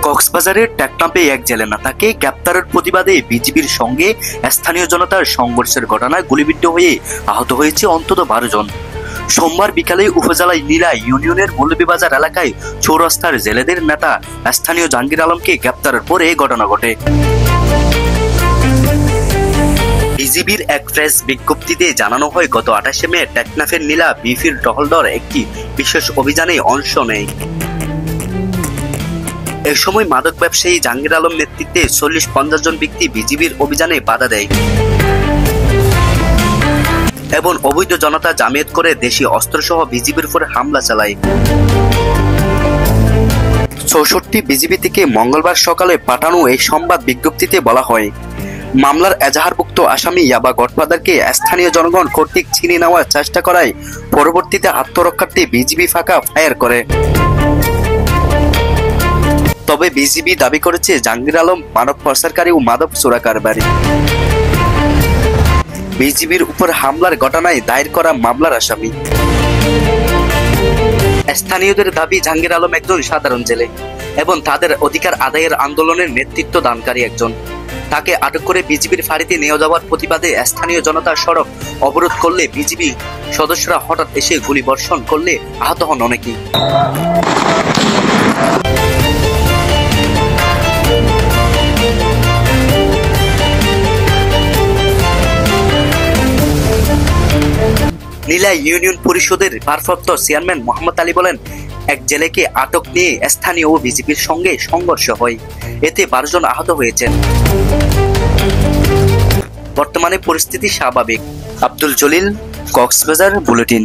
কক্সবাজারের টেকনাফে এক জেলে নেতাকে গ্রেপ্তারের প্রতিবাদে বিজিবির সঙ্গে স্থানীয় জনতার সংঘর্ষের ঘটনায় গুলিবিদ্ধ হয়ে আহত হয়েছে অন্তত 12 জন। সোমবার বিকালে উপজেলায় নীলা ইউনিয়নের মৌলভীবাজার এলাকায় চৌরাস্তার জেলেদের নেতা স্থানীয় জাহাঙ্গীর আলমকে গ্রেপ্তারের পরে এই ঘটনা ঘটে। বিজিবির এক প্রেস বিজ্ঞপ্তিতে জানানো হয়, গত 28 মে টেকনাফের নীলা বিপির টহল দল একটি বিশেষ অভিযানে অংশ নেয়। এই সময় মাদক ব্যবসায়ী জাহাঙ্গীর আলম নেতৃত্বে 40-50 জন ব্যক্তি বিজিবির অভিযানে বাধা দেয় এবং অবৈধ জনতা জামায়াত করে দেশীয় অস্ত্রসহ বিজিবির উপর হামলা চালায়। 64 বিজিবি থেকে মঙ্গলবার সকালে পাঠানো এই সংবাদ বিজ্ঞপ্তিতে বলা হয়, মামলার এজাহারভুক্ত আসামি ইয়াবা গডফাদারকে স্থানীয় জনগণ কর্তৃক ছিনিয়ে নেওয়ার চেষ্টা করায় পরবর্তীতে আত্মরক্ষার্থে বিজিবি ফাঁকা ফায়ার করে। তবে বিজিবি দাবি করেছে জাহাঙ্গীর আলম মানব পাচারকারী ও মাদক চোরাকারবারী। বিজিবির উপর হামলার ঘটনায় দায়ের করা মামলার আসামি। স্থানীয়দের দাবি, জাহাঙ্গীর আলম একজন সাধারণ জেলে এবং তাদের অধিকার আদায়ের আন্দোলনের নেতৃত্ব দানকারী একজন। তাকে আটক করে বিজিবির ফাঁড়িতে নিয়ে যাওয়ার প্রতিবাদে স্থানীয় জনতা সড়ক অবরোধ করলে বিজিবি সদস্যরা হঠাৎ এসে গুলি বর্ষণ করলে আহত হন অনেকেই। নীলা ইউনিয়ন পরিষদের ভারপ্রাপ্ত চেয়ারম্যান মোহাম্মদ আলী বলেন, এক জেলেকে আটক নিয়ে স্থানীয় ও বিজিবির সঙ্গে সংঘর্ষ হয়, এতে 12 জন আহত হয়েছেন। বর্তমানে পরিস্থিতি স্বাভাবিক। আব্দুল জলিল, কক্সবাজার বুলেটিন।